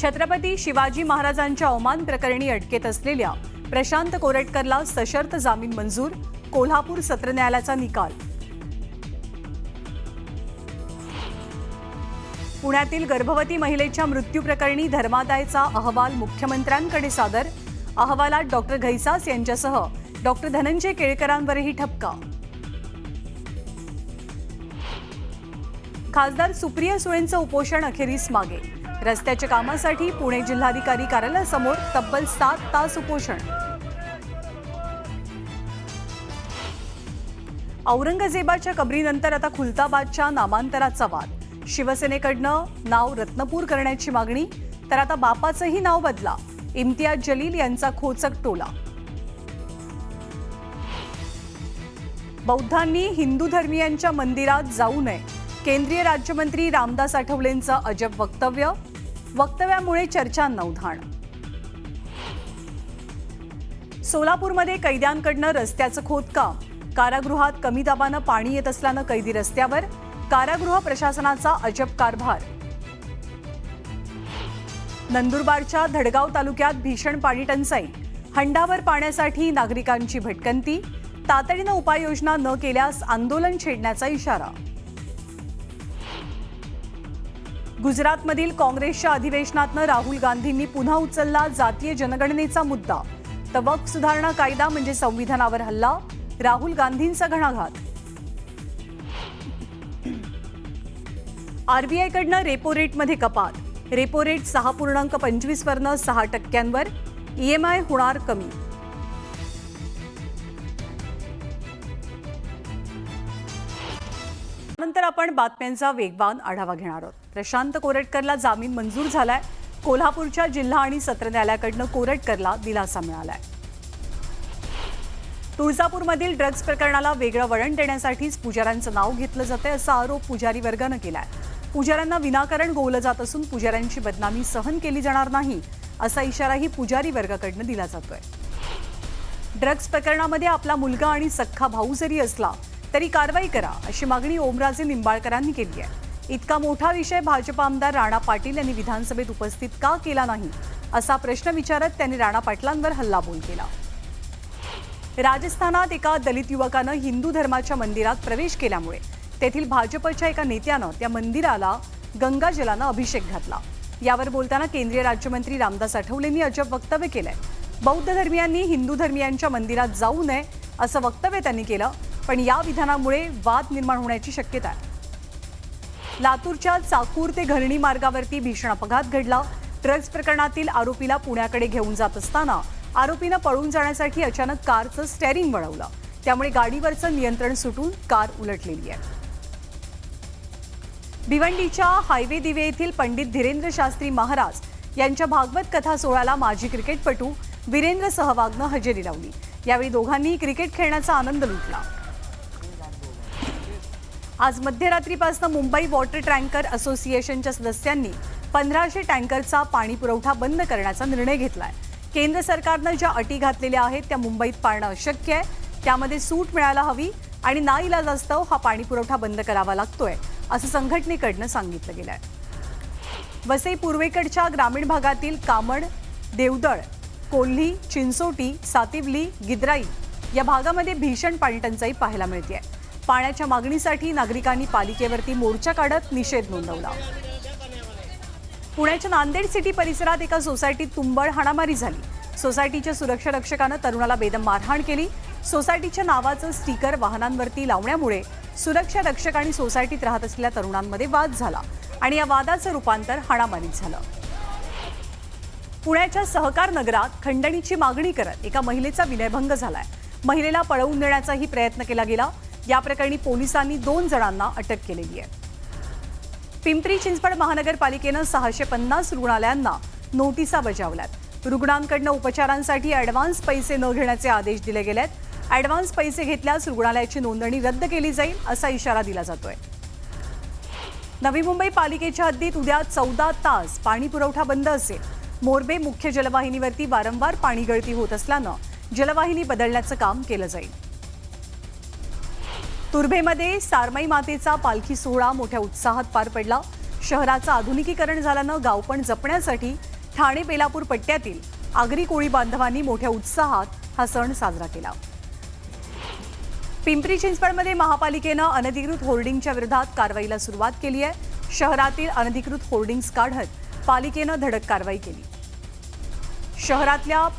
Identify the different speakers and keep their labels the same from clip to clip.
Speaker 1: छत्रपती शिवाजी महाराजांच्या अवमान प्रकरणी अटकेत असलेल्या प्रशांत कोरटकरला सशर्त जामीन मंजूर, कोल्हापूर सत्र न्यायालयाचा निकाल। पुण्यातील गर्भवती महिलेच्या मृत्यू प्रकरणी धर्मादायचा अहवाल मुख्यमंत्र्यांकडे सादर, अहवालात डॉक्टर घैसास यांच्यासह डॉक्टर धनंजय केळकरांवरही ठपका। खासदार सुप्रिया सुळेंचं उपोषण अखेरीस मागे, रस्त्याच्या कामासाठी पुणे जिल्हाधिकारी कार्यालयासमोर तब्बल 7 तास उपोषण। औरंगजेबाच्या कबरीनंतर आता खुलताबादच्या नामांतराचा वाद, शिवसेनेकडनं नाव रत्नपूर करण्याची मागणी, तर आता बापाचंही नाव बदला, इम्तियाज जलील यांचा खोचक टोला। बौद्धांनी हिंदू धर्मीयांच्या मंदिरात जाऊ नये, केंद्रीय राज्यमंत्री रामदास आठवलेंचं अजब वक्तव्य, वक्तव्यामुळे चर्चांना उधाण। सोलापूरमध्ये कैद्यांकडनं रस्त्याचं खोदकाम, कारागृहात कमी दाबानं पाणी येत असल्यानं कैदी रस्त्यावर, कारागृह प्रशासनाचा अजब कारभार। नंदुरबारच्या धडगाव तालुक्यात भीषण पाणी टंचाई, हंडावर पाण्यासाठी नागरिकांची भटकंती, तातडीनं उपाययोजना न केल्यास आंदोलन छेडण्याचा इशारा। गुजरातमधील काँग्रेसच्या अधिवेशनातनं राहुल गांधींनी पुन्हा उचलला जातीय जनगणनेचा मुद्दा, तर वक्फ सुधारणा कायदा म्हणजे संविधानावर हल्ला, राहुल गांधींचा घणाघात। आरबीआयकडनं रेपो रेटमध्ये कपात, रेपो रेट 6.25 वरनं 6% ईएमआय होणार कमी। नंतर आपण बातम्यांचा वेगवान आढावा घेणार आहोत। प्रशांत कोरटकरला जामीन मंजूर झालाय, कोल्हापूरच्या जिल्हा आणि सत्र न्यायालयाकडनं कोरटकरला दिलासा मिळालाय। तुळजापूरमधील ड्रग्ज प्रकरणाला वेगळं वळण देण्यासाठीच पुजाऱ्यांचं नाव घेतलं जातंय असा आरोप पुजारी वर्गानं केलाय। पुजाऱ्यांना विनाकारण गोवलं जात असून पुजाऱ्यांची बदनामी सहन केली जाणार नाही असा इशाराही पुजारी वर्गाकडनं दिला जातोय। ड्रग्ज प्रकरणामध्ये आपला मुलगा आणि सख्खा भाऊ जरी असला तरी कारवाई करा अशी मागणी ओमराजे निंबाळकरांनी केली आहे। इतका मोठा विषय भाजप आमदार राणा पाटील यांनी विधानसभेत उपस्थित का केला नाही असा प्रश्न विचारत त्यांनी राणा पाटलांवर हल्लाबोल केला। राजस्थानात एका दलित युवकानं हिंदू धर्माच्या मंदिरात प्रवेश केल्यामुळे तेथील भाजपच्या एका नेत्यानं त्या मंदिराला गंगाजलानं अभिषेक घातला। यावर बोलताना केंद्रीय राज्यमंत्री रामदास आठवलेंनी अजब वक्तव्य केलंय। बौद्ध धर्मियांनी हिंदू धर्मियांच्या मंदिरात जाऊ नये असं वक्तव्य त्यांनी केलं, पण या विधानामुळे वाद निर्माण होण्याची शक्यता आहे। लातूरच्या चाकूर ते घरणी मार्गावरती भीषण अपघात घडला। ड्रग्ज प्रकरणातील आरोपीला पुण्याकडे घेऊन जात असताना आरोपीनं पळून जाण्यासाठी अचानक कारचं स्टेअरिंग वळवलं, त्यामुळे गाडीवरचं नियंत्रण सुटून कार उलटलेली आहे। भिवंडीच्या हायवे दिवे येथील पंडित धीरेंद्र शास्त्री महाराज यांच्या भागवत कथा सोहळ्याला माजी क्रिकेटपटू वीरेंद्र सहवागनं हजेरी लावली। यावेळी दोघांनी क्रिकेट खेळण्याचा आनंद लुटला। आज मध्यरात्रीपासून मुंबई वॉटर टँकर असोसिएशनच्या सदस्यांनी 1500 टँकरचा पाणी पुरवठा बंद करण्याचा निर्णय घेतलाय। केंद्र सरकारनं ज्या अटी घातलेल्या आहेत त्या मुंबईत पाळणं अशक्य आहे, त्यामध्ये सूट मिळायला हवी आणि नाईलाजास्तव हा पाणी पुरवठा बंद करावा लागतोय असं संघटनेकडनं सांगितलं गेलंय। वसई पूर्वेकडच्या ग्रामीण भागातील कामण, देवदळ, कोल्ही, चिंचोटी, सातिवली, गिद्राई या भागामध्ये भीषण पाणीटंचाई पाहायला मिळते। पाण्याच्या मागणीसाठी नागरिकांनी पालिकेवरती मोर्चा काढत निषेध नोंदवला। पुण्याच्या नांदेड सिटी परिसरात एका सोसायटीत तुंबळ हाणामारी झाली। सोसायटीच्या सुरक्षा रक्षकानं तरुणाला बेदम मारहाण केली। सोसायटीच्या नावाचं स्टिकर वाहनांवरती लावण्यामुळे सुरक्षा रक्षक आणि सोसायटीत राहत असलेल्या तरुणांमध्ये वाद झाला आणि या वादाचं रूपांतर हाणामारीत झालं। पुण्याच्या सहकार नगरात खंडणीची मागणी करत एका महिलेचा विनयभंग झालाय। महिलेला पळवून नेण्याचाही प्रयत्न केला गेला। या प्रकरणी पोलिसांनी 2 जणांना अटक केलेली आहे। पिंपरी चिंचवड महानगरपालिकेनं 650 रुग्णालयांना नोटिसा बजावल्यात। रुग्णांकडनं उपचारांसाठी ॲडव्हान्स पैसे न घेण्याचे आदेश दिले गेलेत। ॲडव्हान्स पैसे घेतल्यास रुग्णालयाची नोंदणी रद्द केली जाईल असा इशारा दिला जातोय। नवी मुंबई पालिकेच्या हद्दीत उद्या 14 तास पाणी पुरवठा बंद असेल। मोरबे मुख्य जलवाहिनीवरती वारंवार पाणी गळती होत असल्यानं जलवाहिनी बदलण्याचं काम केलं जाईल। तुर्भेमध्ये सारमाई मातेचा पालखी सोहळा मोठ्या उत्साहात पार पडला। शहराचं आधुनिकीकरण झाल्यानं गाव पण जपण्यासाठी ठाणे बेलापूर पट्ट्यातील आगरी कोळी बांधवांनी मोठ्या उत्साहात हा सण साजरा केला. पिंपरी चिंचवडमध्ये महापालिकेनं अनधिकृत होर्डिंगच्या विरोधात कारवाईला सुरुवात केली आहे. शहरातील अनधिकृत होर्डिंग्स काढत पालिकेनं धडक कारवाई केली.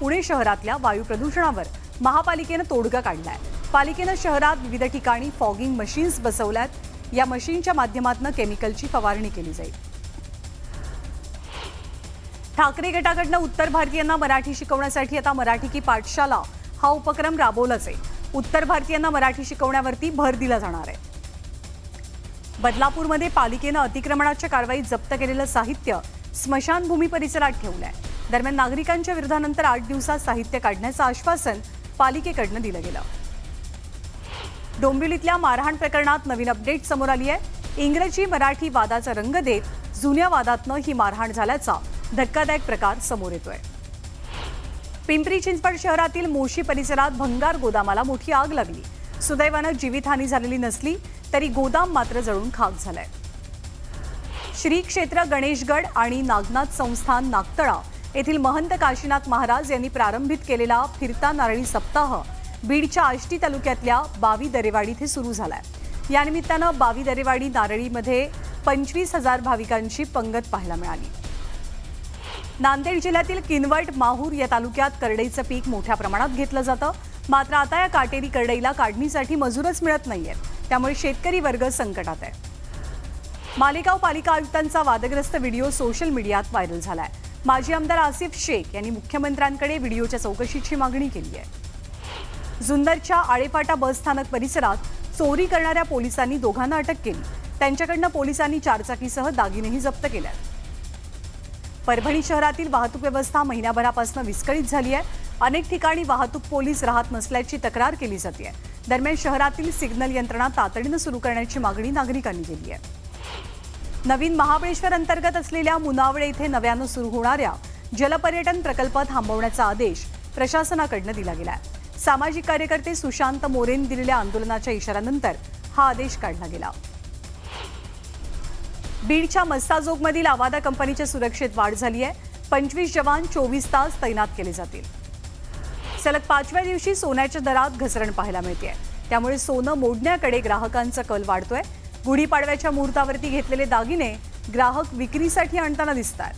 Speaker 1: पुणे शहरातल्या वायू प्रदूषणावर महापालिकेनं तोडगा काढलाय. पालिकेनं शहरात विविध ठिकाणी फॉगिंग मशीन्स बसवल्यात. या मशीनच्या माध्यमातून केमिकलची फवारणी केली जाईल. ठाकरे गटाकडनं उत्तर भारतीयांना मराठी शिकवण्यासाठी आता मराठी की पाठशाला हा उपक्रम राबवलाच आहे. उत्तर भारतीयांना मराठी शिकवण्यावरती भर दिला जाणार आहे. बदलापूरमध्ये पालिकेनं अतिक्रमणाच्या कारवाईत जप्त केलेलं साहित्य स्मशानभूमी परिसरात ठेवलंय. दरम्यान नागरिकांच्या विरोधानंतर 8 दिवसात साहित्य काढण्याचं आश्वासन पालिकेकडनं दिलं गेलं. डोंबिवलीतल्या मारहाण प्रकरणात नवीन अपडेट समोर आली आहे. इंग्रजी मराठी वादाचा रंग देत जुन्या वादातनं ही मारहाण झाल्याचा धक्कादायक प्रकार समोर येतोय. पिंपरी चिंचवड शहरातील मोशी परिसरात भंगार गोदामाला मोठी आग लागली. सुदैवानं जीवितहानी झालेली नसली तरी गोदाम मात्र जळून खाक झालंय. श्री क्षेत्र गणेशगड आणि नागनाथ संस्थान नागतळा येथील महंत काशीनाथ महाराज यांनी प्रारंभित केलेला फिरता नारळी सप्ताह बीडच्या आष्टी तालुक्यातल्या बावी दरेवाडी इथे सुरू झालाय. या निमित्तानं बावी दरेवाडी नारळीमध्ये 25,000 भाविकांची पंगत पाहायला मिळाली. नांदेड जिल्ह्यातील किनवट माहूर या तालुक्यात करडईचं पीक मोठ्या प्रमाणात घेतलं जातं. मात्र आता या काटेरी करडईला काढणीसाठी मजूरच मिळत नाहीये. त्यामुळे शेतकरी वर्ग संकटात आहे. मालेगाव पालिका आयुक्तांचा वादग्रस्त व्हिडिओ सोशल मीडियात व्हायरल झालाय. माजी आमदार आसिफ शेख यांनी मुख्यमंत्र्यांकडे व्हिडिओच्या चौकशीची मागणी केली आहे. जुन्नरच्या आळेफाटा बस स्थानक परिसरात चोरी करणाऱ्या पोलिसांनी दोघांना अटक केली. त्यांच्याकडनं पोलिसांनी चारचाकीसह दागिनेही जप्त केल्यात. परभणी शहरातील वाहतूक व्यवस्था महिन्याभरापासून विस्कळीत झाली आहे. अनेक ठिकाणी वाहतूक पोलीस राहत नसल्याची तक्रार केली जाते. दरम्यान शहरातील सिग्नल यंत्रणा तातडीनं सुरू करण्याची मागणी नागरिकांनी केली आहे. नवीन महाबळेश्वर अंतर्गत असलेल्या मुनावळे इथे नव्यानं सुरू होणाऱ्या जलपर्यटन प्रकल्प थांबवण्याचा आदेश प्रशासनाकडनं दिला गेला आहे. सामाजिक कार्यकर्ते सुशांत मोरेंनी दिलेल्या आंदोलनाच्या इशाऱ्यानंतर हा आदेश काढला गेला. बीडच्या मस्ताजोगमधील आवादा कंपनीच्या सुरक्षेत वाढ झाली आहे. 25 जवान 24 तास तैनात केले जातील. सलग 5व्या दिवशी सोन्याच्या दरात घसरण पाहायला मिळते. त्यामुळे सोनं मोडण्याकडे ग्राहकांचा कल वाढतोय. गुढीपाडव्याच्या मुहूर्तावरती घेतलेले दागिने ग्राहक विक्रीसाठी आणताना दिसतात.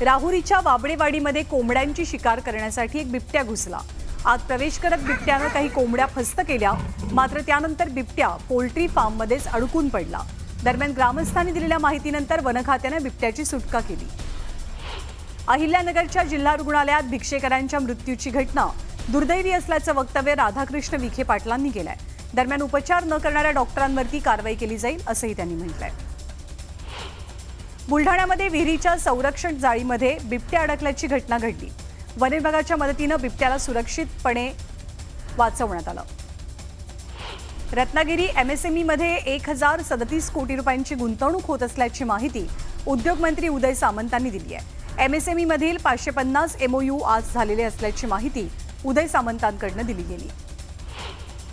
Speaker 1: राहुरीच्या वाबडेवाडीमध्ये कोंबड्यांची शिकार करण्यासाठी एक बिबट्या घुसला. आत प्रवेश करत बिबट्यानं काही कोंबड्या फस्त केल्या. मात्र त्यानंतर बिबट्या पोल्ट्री फार्ममध्येच अडकून पडला. दरम्यान ग्रामस्थांनी दिलेल्या माहितीनंतर वन खात्याने बिबट्याची सुटका केली. अहिल्यानगरच्या जिल्हा रुग्णालयात भिक्षेकरांच्या मृत्यूची घटना दुर्दैवी असल्याचं वक्तव्य राधाकृष्ण विखे पाटलांनी केलंय. दरम्यान उपचार न करणाऱ्या डॉक्टरांवरती कारवाई केली जाईल असंही त्यांनी म्हटलंय. बुलढाण्यामध्ये विहिरीच्या संरक्षण जाळीमध्ये बिबट्या अडकल्याची घटना घडली. वन विभागाच्या मदतीनं बिबट्याला सुरक्षितपणे वाचवण्यात आलं. रत्नागिरी MSMEमध्ये 1037 कोटी रुपयांची गुंतवणूक होत असल्याची माहिती उद्योगमंत्री उदय सामंतांनी दिली आहे. MSMEमधील 550 MOU आज झालेले असल्याची माहिती उदय सामंतांकडून दिली गेली.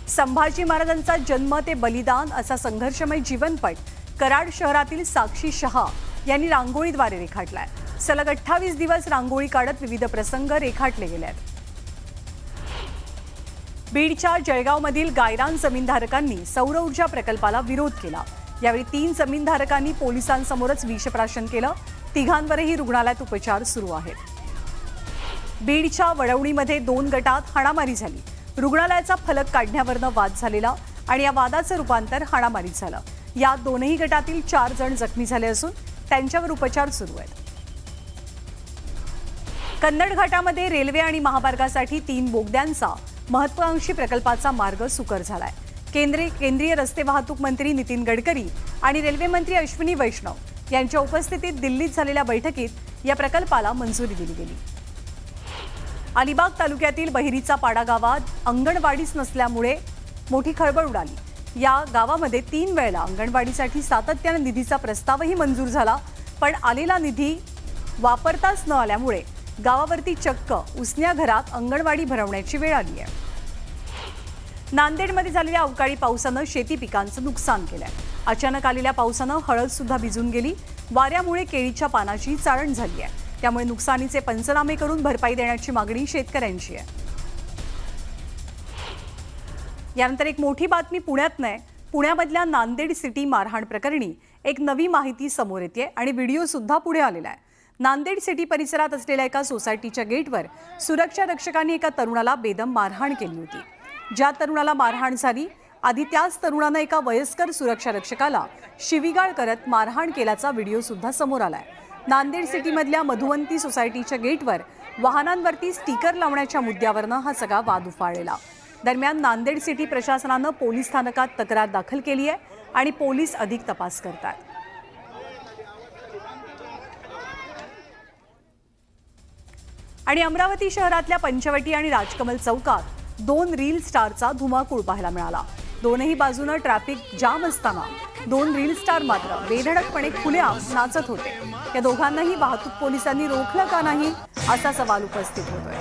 Speaker 1: संभाजी महाराजांचा जन्म ते बलिदान असा संघर्षमय जीवनपट कराड शहरातील साक्षी शहा यांनी रांगोळीद्वारे रेखाटलाय. सलग 28 दिवस रांगोळी काढत विविध प्रसंग रेखाटले गेले आहेत. बीडच्या जळगावमधील गायरान जमीनधारकांनी सौर ऊर्जा प्रकल्पाला विरोध केला. यावेळी 3 जमीनधारकांनी पोलिसांसमोरच विषप्राशन केलं. तिघांवरही रुग्णालयात उपचार सुरू आहेत. बीडच्या वडवणीमध्ये 2 गटात हाणामारी झाली. रुग्णालयाचा फलक काढण्यावरनं वाद झालेला आणि या वादाचं रूपांतर हाणामारीत झालं. यात दोनही गटातील 4 जण जखमी झाले असून त्यांच्यावर उपचार सुरू आहेत. कन्नड घाटामध्ये रेल्वे आणि महामार्गासाठी 3 बोगद्यांचा महत्वाकांक्षी प्रकल्पाचा मार्ग सुकर झालाय. केंद्रीय रस्ते वाहतूक मंत्री नितीन गडकरी आणि रेल्वे मंत्री अश्विनी वैष्णव यांच्या उपस्थितीत दिल्लीत झालेल्या बैठकीत या प्रकल्पाला मंजुरी दिली गेली. अलिबाग तालुक्यातील बहिरीचा पाडा गावात अंगणवाडीच नसल्यामुळे मोठी खळबळ उडाली. या गावामध्ये 3 वेळेला अंगणवाडीसाठी सातत्याने निधीचा प्रस्तावही मंजूर झाला, पण आलेला निधी वापरताच न आल्यामुळे गावावरती चक्क उसन्या घरात अंगणवाडी भरवण्याची वेळ आली आहे. नांदेडमध्ये झालेल्या अवकाळी पावसानं शेती पिकांचं नुकसान केलंय. अचानक आलेल्या पावसानं हळद सुद्धा भिजून गेली. वाऱ्यामुळे केळीच्या पानाची चाळण झाली आहे. त्यामुळे नुकसानीचे पंचनामे करून भरपाई देण्याची मागणी शेतकऱ्यांची आहे. यानंतर एक मोठी बातमी पुण्यात नाही. पुण्यामधल्या नांदेड सिटी मारहाण प्रकरणी एक नवी माहिती समोर येते आणि व्हिडिओ सुद्धा पुढे आलेला आहे. नांदेड सिटी परिसरात असलेल्या एका सोसायटीच्या गेटवर सुरक्षा रक्षकांनी एका तरुणाला बेदम मारहाण केली होती. ज्या तरुणाला मारहाण झाली, आधी त्याच तरुणानं एका वयस्कर सुरक्षा रक्षकाला शिवीगाळ करत मारहाण केल्याचा व्हिडिओ सुद्धा समोर आलाय. नांदेड सिटीमधल्या मधुवंती सोसायटीच्या गेटवर वाहनांवरती स्टिकर लावण्याच्या मुद्द्यावरनं हा सगळा वाद उफाळलेला. दरम्यान नांदेड सिटी प्रशासनानं पोलीस स्थानकात तक्रार दाखल केली आहे आणि पोलीस अधिक तपास करतात. आणि अमरावती शहरातल्या पंचवटी आणि राजकमल चौकात 2 रील स्टारचा धुमाकूळ पाहायला मिळाला. दोनही बाजूनं ट्रॅफिक जाम असताना 2 रील स्टार मात्र बेधडकपणे खुलेआम नाचत होते. या दोघांनाही वाहतूक पोलिसांनी रोखलं का नाही असा सवाल उपस्थित होतोय.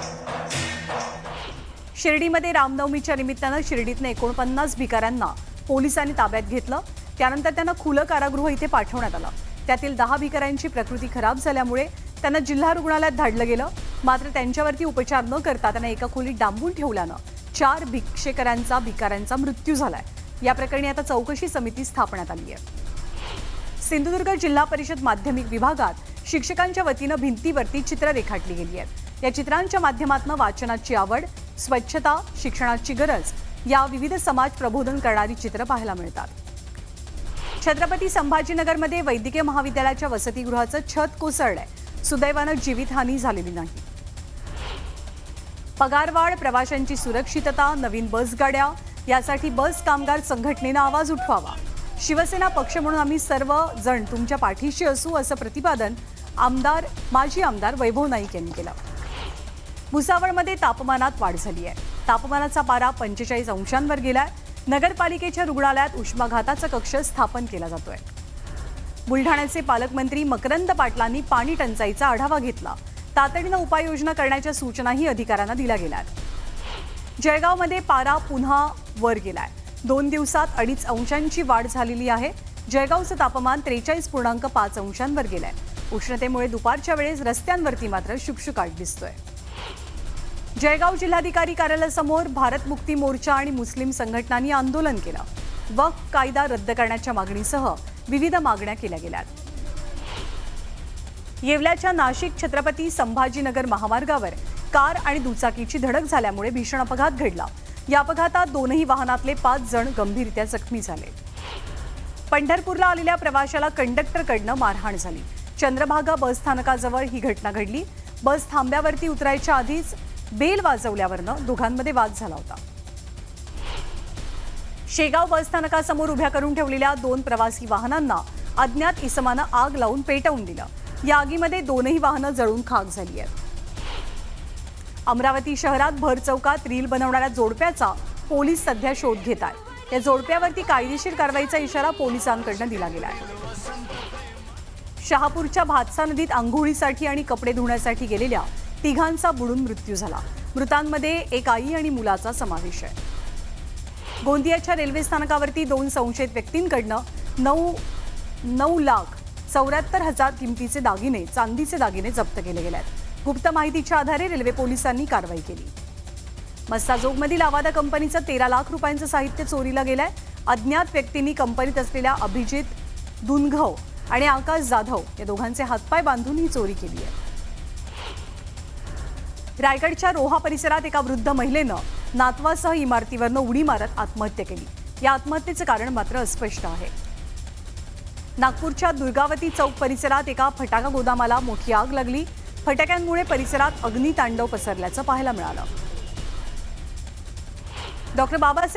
Speaker 1: शिर्डीमध्ये रामनवमीच्या निमित्तानं शिर्डीतनं 49 भिकाऱ्यांना पोलिसांनी ताब्यात घेतलं. त्यानंतर त्यांना खुलं कारागृह इथे पाठवण्यात आलं. त्यातील 10 भिकाऱ्यांची प्रकृती खराब झाल्यामुळे त्यांना जिल्हा रुग्णालयात धाडलं गेलं. मात्र त्यांच्यावरती उपचार न करता त्यांना एका खोलीत डांबून ठेवल्यानं 4 भिकाऱ्यांचा मृत्यू झालाय. या प्रकरणी आता चौकशी समिती स्थापण्यात आली आहे. सिंधुदुर्ग जिल्हा परिषद माध्यमिक विभागात शिक्षकांच्या वतीनं भिंतीवरती चित्र रेखाटली गेली आहेत. या चित्रांच्या माध्यमातून वाचनाची आवड, स्वच्छता, शिक्षणाची गरज या विविध समाज प्रबोधन करणारी चित्र पाहायला मिळतात. छत्रपती संभाजीनगरमध्ये वैद्यकीय महाविद्यालयाच्या वसतिगृहाचं छत कोसळलंय. सुदैवानं जीवितहानी झालेली नाही. पगारवाढ, प्रवाशांची सुरक्षितता, नवीन बसगाड्या यासाठी बस कामगार संघटनेनं आवाज उठवावा. शिवसेना पक्ष म्हणून आम्ही सर्व जण तुमच्या पाठीशी असू असं प्रतिपादन माजी आमदार वैभव नाईक यांनी केलं. भुसावळमध्ये तापमानात वाढ झाली आहे. तापमानाचा पारा 45 अंशांवर गेलाय. नगरपालिकेच्या रुग्णालयात उष्माघाताचा कक्ष स्थापन केला जातोय. बुलढाण्याचे पालकमंत्री मकरंद पाटलांनी पाणी टंचाईचा आढावा घेतला. तातडीनं उपाययोजना करण्याच्या सूचनाही अधिकाऱ्यांना दिल्या गेल्यात. जळगावमध्ये पारा पुन्हा वर गेलाय. 2 दिवसात 2.5 अंशांची वाढ झालेली आहे. जळगावचं तापमान 43.5 अंशांवर गेलंय. उष्णतेमुळे दुपारच्या वेळेस रस्त्यांवरती मात्र शुकशुकाट दिसतोय. जळगाव जिल्हाधिकारी कार्यालयासमोर भारत मुक्ती मोर्चा आणि मुस्लिम संघटनांनी आंदोलन केलं. वक्फ कायदा रद्द करण्याच्या मागणीसह विविध मागण्या केल्या गेल्यात. येवल्याच्या नाशिक छत्रपती संभाजीनगर महामार्गावर कार आणि दुचाकीची धडक झाल्यामुळे भीषण अपघात घडला. या अपघातात दोनही वाहनातले 5 जण गंभीररीत्या जखमी झाले. पंढरपूरला आलेल्या प्रवाशाला कंडक्टरकडनं मारहाण झाली. चंद्रभागा बस स्थानकाजवळ ही घटना घडली. बस थांब्यावरती उतरायच्या आधीच बेल वाजवल्यावरनं दोघांमध्ये वाद झाला होता. शेगाव बस स्थानकासमोर उभ्या करून ठेवलेल्या 2 प्रवासी वाहनांना अज्ञात इसमानं आग लावून पेटवून दिलं. या आगीमध्ये दोनही वाहनं जळून खाक झाली आहेत. अमरावती शहरात भर चौकात रील बनवणाऱ्या जोडप्याचा पोलीस सध्या शोध घेत आहेत. या जोडप्यावरती कायदेशीर कारवाईचा इशारा पोलिसांकडून दिला गेला आहे. शहापूरच्या भातसा नदीत आंघोळीसाठी आणि कपडे धुण्यासाठी गेलेल्या 3घांचा बुडून मृत्यू झाला. मृतांमध्ये एक आई आणि मुलाचा समावेश आहे. गोंदियाच्या रेल्वे स्थानकावरती 2 संशयित व्यक्तींकडनं 9,74,000 किमतीचे दागिने, चांदीचे दागिने जप्त केले गेले आहेत. गुप्त माहितीच्या आधारे रेल्वे पोलिसांनी कारवाई केली. मस्साजोगमधील आवादा कंपनीचं 13 लाख रुपयांचं साहित्य चोरीला गेलंय. अज्ञात व्यक्तींनी कंपनीत असलेल्या अभिजित दुनघव आणि आकाश जाधव या दोघांचे हातपाय बांधून ही चोरी केली आहे. रायगडच्या रोहा परिसरात एका वृद्ध महिलेनं नातवासह इमारतीवरनं उडी मारत आत्महत्या केली. या आत्महत्येचं कारण मात्र अस्पष्ट आहे. नागपूरच्या दुर्गावती चौक परिसरात एका फटाका गोदामाला मोठी आग लागली. फटाक्यांमुळे परिसरात अग्नितांडव पसरल्याचं पाहायला मिळालं. डॉक्टर बाबासाहेब